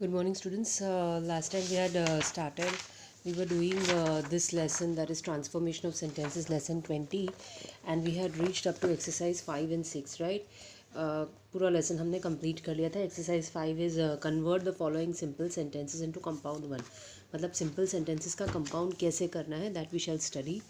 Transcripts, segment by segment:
Good morning, students. Last time we had we were doing this lesson, that is transformation of sentences, lesson 20, and we had reached up to exercise 5 and 6, right? पूरा lesson हमने complete कर लिया था. Exercise 5 is convert the following simple sentences into compound one. मतलब simple sentences का compound कैसे करना है, that we shall study.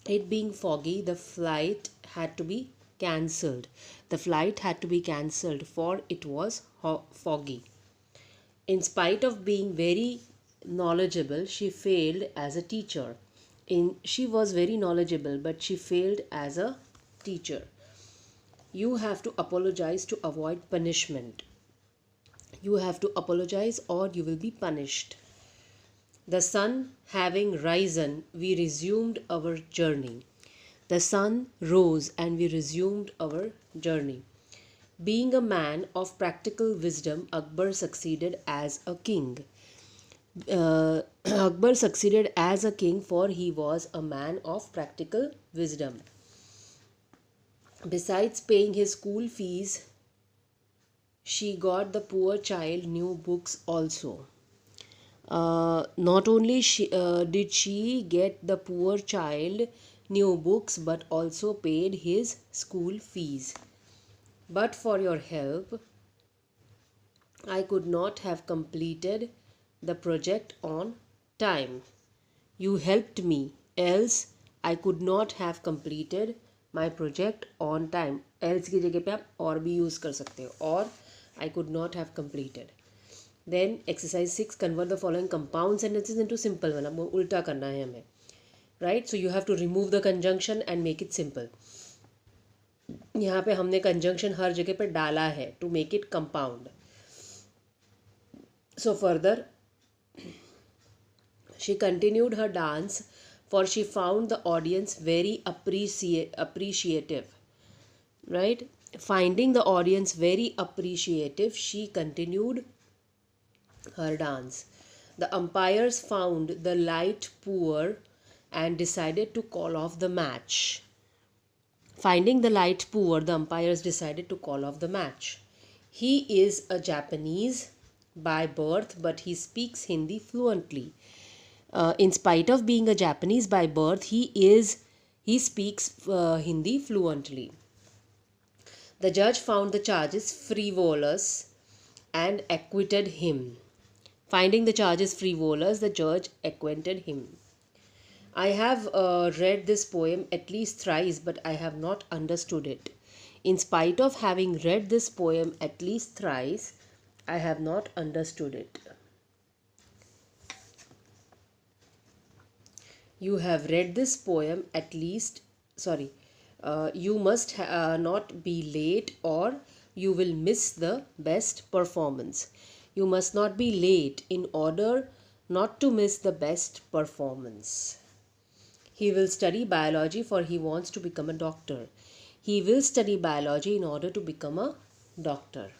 It being foggy, the flight had to be cancelled. The flight had to be cancelled, for it was foggy. In spite of being very knowledgeable, she failed as a teacher. She was very knowledgeable, but she failed as a teacher. You have to apologize to avoid punishment. You have to apologize or you will be punished. The sun having risen, we resumed our journey. The sun rose and we resumed our journey. Being a man of practical wisdom, Akbar succeeded as a king. Akbar succeeded as a king, for he was a man of practical wisdom. Besides paying his school fees, she got the poor child new books also. Not only did she get the poor child new books, but also paid his school fees. But for your help, I could not have completed the project on time. You helped me, else I could not have completed my project on time. Else की जगह पे आप और भी use कर सकते हो. Or I could not have completed. Then exercise 6, convert the following compound sentences into simple one. अब उल्टा करना है हमें, right? So you have to remove the conjunction and make it simple. यहाँ पे हमने conjunction हर जगह पे डाला है to make it compound. So further, she continued her dance, for she found the audience very appreciative, right? Finding the audience very appreciative, she continued her dance. The umpires found the light poor and decided to call off the match. Finding the light poor, the umpires decided to call off the match. He is a Japanese by birth, but he speaks Hindi fluently. In spite of being a Japanese by birth, he speaks Hindi fluently. The judge found the charges frivolous and acquitted him. Finding the charges frivolous, the judge acquitted him. I have read this poem at least thrice, but I have not understood it. In spite of having read this poem at least thrice, I have not understood it. You have read this poem at least, you must not be late or you will miss the best performance. You must not be late in order not to miss the best performance. He will study biology for he wants to become a doctor. He will study biology in order to become a doctor.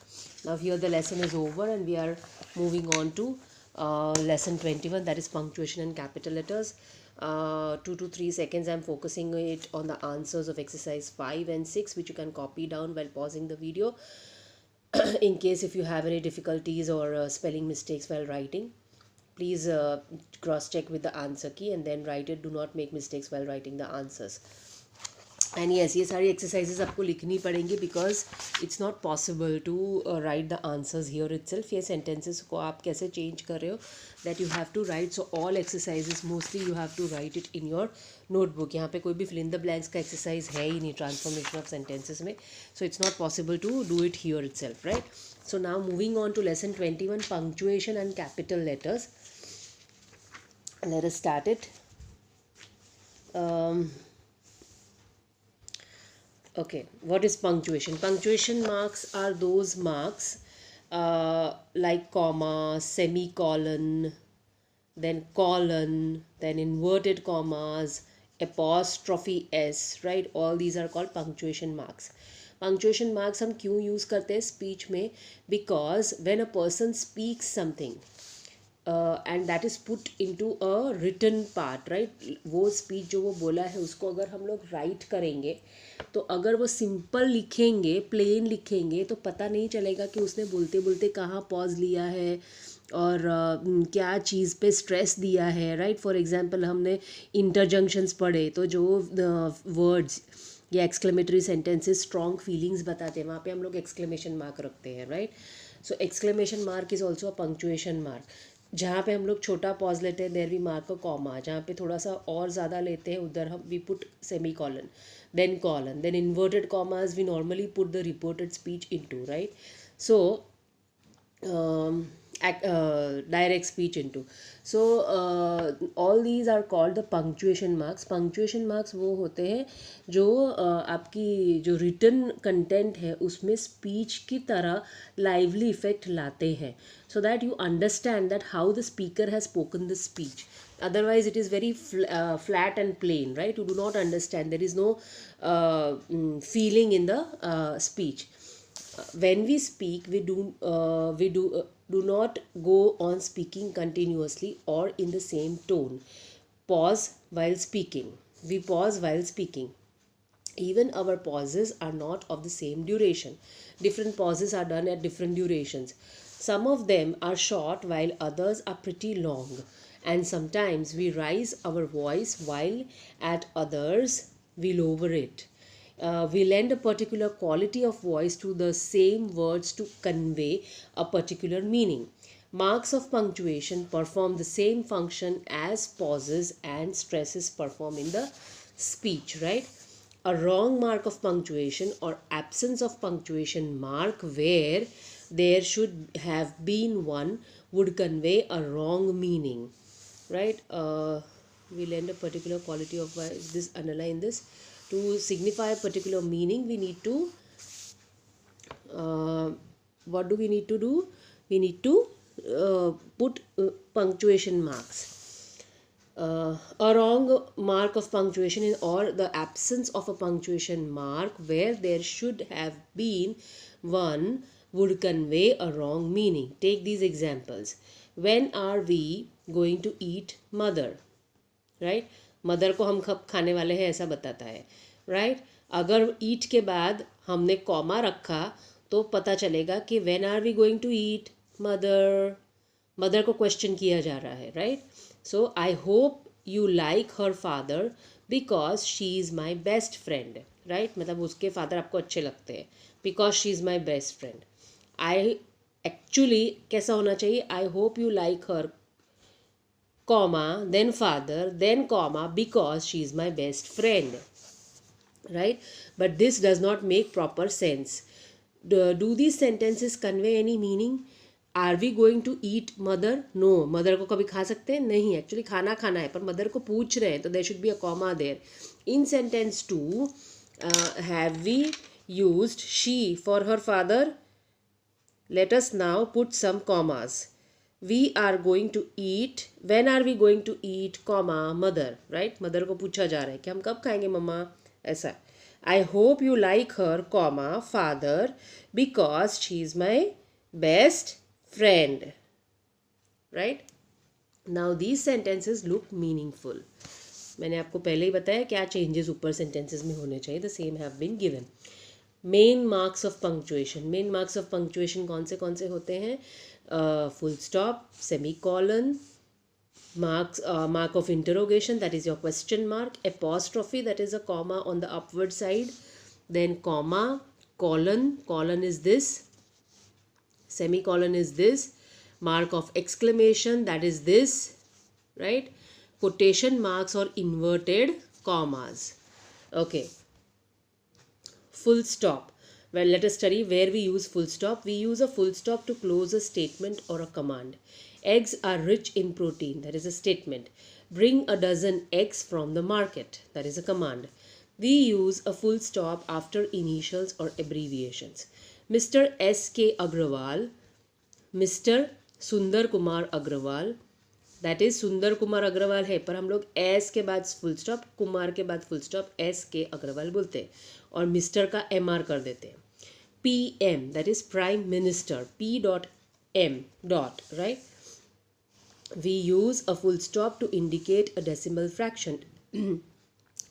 Now here the lesson is over and we are moving on to lesson 21, that is punctuation and capital letters. 2 to 3 seconds I'm focusing it on the answers of exercise 5 and 6, which you can copy down while pausing the video in case if you have any difficulties or spelling mistakes while writing. Please cross check with the answer key and then write it. Do not make mistakes while writing the answers. And yes, ये सारी exercises आपको लिखनी पड़ेंगी because it's not possible to write the answers here itself. ये sentences को आप कैसे change कर रहे हो, that you have to write. So all exercises mostly you have to write it in your notebook. यहाँ पे कोई भी fill in the blanks का exercise है ही नहीं transformation of sentences में. So it's not possible to do it here itself, right? So now moving on to lesson 21, punctuation and capital letters. Let us start it. Okay, what is punctuation? Punctuation marks are those marks like comma, semicolon, then colon, then inverted commas, apostrophe s, right? All these are called punctuation marks. Punctuation marks हम क्यों use करते हैं speech में? Because when a person speaks something, and that is put into a written part, right. वो speech जो वो बोला है उसको अगर हम लोग राइट करेंगे तो अगर वो सिंपल लिखेंगे, प्लेन लिखेंगे, तो पता नहीं चलेगा कि उसने बोलते बोलते कहाँ पॉज लिया है और क्या चीज़ पे स्ट्रेस दिया है, राइट। फॉर एग्जांपल हमने इंटरजंक्शंस पढ़े तो जो वर्ड्स या एक्सक्लेमेटरी सेंटेंसेस स्ट्रॉन्ग फीलिंग्स बताते हैं वहाँ पे हम लोग एक्सक्लेमेशन मार्क रखते हैं, right. So exclamation mark is also a punctuation mark. जहाँ पे हम लोग छोटा पॉज लेते हैं there we mark a comma, जहाँ पे थोड़ा सा और ज़्यादा लेते हैं उधर हम we put semi colon, then inverted commas we normally put the reported speech into, right. So direct speech into. So all these are called the punctuation marks. Punctuation marks वो होते हैं जो आपकी जो written content है उसमें speech की तरह lively effect लाते हैं, so that you understand that how the speaker has spoken the speech. Otherwise it is very flat and plain, right. You do not understand, there is no feeling in the speech. When we speak we do not go on speaking continuously or in the same tone. Pause while speaking, we pause while speaking. Even our pauses are not of the same duration. Different pauses are done at different durations. Some of them are short while others are pretty long, and sometimes we raise our voice while at others we lower it. We lend a particular quality of voice to the same words to convey a particular meaning. Marks of punctuation perform the same function as pauses and stresses perform in the speech, right? A wrong mark of punctuation or absence of punctuation mark where there should have been one would convey a wrong meaning, right. We lend a particular quality of this, underline this, to signify a particular meaning we need to what do we need to do, we need to put punctuation marks. A wrong mark of punctuation in or the absence of a punctuation mark where there should have been one would convey a wrong meaning. Take these examples. When are we going to eat mother, right. Mother को हम कब खाने वाले हैं ऐसा बताता है, right. अगर ईट के बाद हमने कॉमा रखा तो पता चलेगा कि when are we going to eat mother. Mother को क्वेश्चन किया जा रहा है, right. So I hope you like her father because she is my best friend, right. मतलब उसके फादर आपको अच्छे लगते हैं because she is my best friend. I actually कैसा होना चाहिए, I hope you like her comma, then father, then comma, because she is my best friend, right. But this does not make proper sense. Do these sentences convey any meaning? Are we going to eat mother? No. mother को कभी खा सकते हैं नहीं, actually खाना खाना है पर mother को पूछ रहे हैं तो there should be a comma there. In sentence 2 have we used she for her father? Let us now put some commas. We are going to eat, when are we going to eat comma mother, right. Mother को पूछा जा रहा है कि हम कब खाएंगे मम्मा, ऐसा. I hope you like her comma father because she is my best friend, right. Now these sentences look meaningful. मैंने आपको पहले ही बताया क्या चेंजेस ऊपर सेंटेंसेस में होने चाहिए. The same have been given. Main marks of punctuation. Main marks of punctuation कौन से होते हैं? Full stop, semicolon, mark of interrogation, that is your question mark, apostrophe, that is a comma on the upward side, then comma, colon is this, semicolon is this, mark of exclamation, that is this, right. Quotation marks or inverted commas. Okay. Full stop. Well, let us study where we use full stop. We use a full stop to close a statement or a command. Eggs are rich in protein. That is a statement. Bring a dozen eggs from the market. That is a command. We use a full stop after initials or abbreviations. Mr. S.K. Agrawal, Mr. Sundar Kumar Agrawal. That is सुंदर कुमार अग्रवाल है पर हम लोग S के बाद full stop, Kumar के बाद full stop, S के अग्रवाल बोलते हैं और मिस्टर का एम आर कर देते हैं. P M that is prime minister, P dot M dot, right. We use a full stop to indicate a decimal fraction.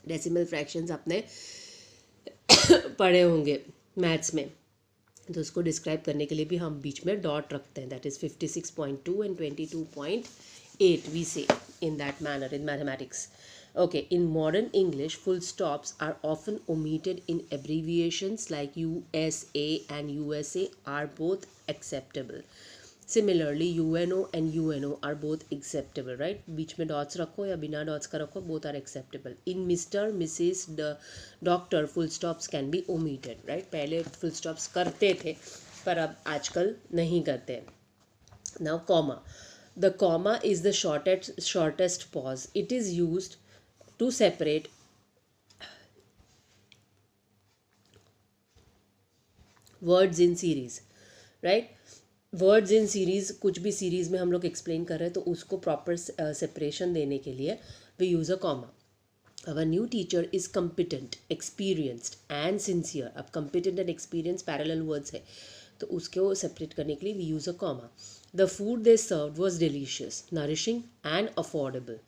Decimal fractions आपने पढ़े होंगे मैथ्स में, तो उसको डिस्क्राइब करने के लिए भी हम बीच में डॉट रखते हैं. दैट इज़ 56.2 एंड 22.8 वी से in that manner in mathematics. Okay, in modern English, full stops are often omitted in abbreviations like USA and USA are both acceptable. Similarly, UNO and UNO are both acceptable, right? बीच में dots रखो या बिना dots का रखो, both are acceptable. In Mr, Mrs, the doctor, full stops can be omitted, right? पहले full stops करते थे पर अब आजकल नहीं करते. Now, comma. The comma is the shortest pause. It is used to separate words in series, right? Words in series, कुछ भी सीरीज़ में हम लोग एक्सप्लेन कर रहे हैं तो उसको प्रॉपर सेपरेशन देने के लिए we use a comma. Our new teacher is competent, experienced and sincere. अब competent and experience parallel words है तो उसको सेपरेट करने के लिए we use a comma. The food they served was delicious, nourishing and affordable.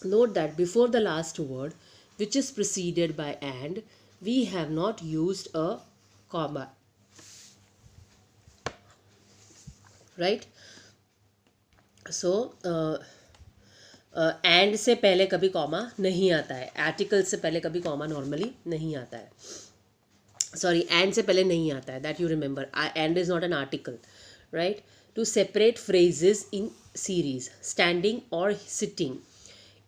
Note that before the last word, which is preceded by and, we have not used a comma. Right? So, and से पहले कभी comma नहीं आता है. Article से पहले कभी comma normally नहीं आता है. Sorry, and से पहले नहीं आता है. That you remember. And is not an article. Right? To separate phrases in series, standing or sitting,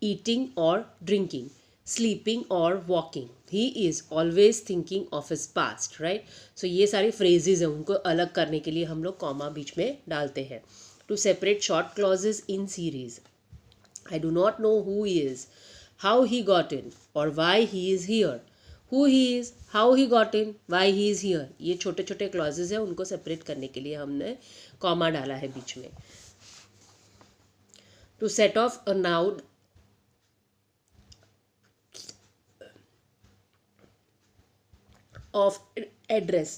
eating or drinking, sleeping or walking. He is always thinking of his past, right? So ये सारी phrases हैं, उनको अलग करने के लिए हम लोग कॉमा बीच में डालते हैं. To separate short clauses in series, I do not know who he is, how he got in, or why he is here. Who he is, how he got in, why he is here. ये छोटे छोटे clauses हैं, उनको separate करने के लिए हमने comma डाला है बीच में. To set off a noun of address,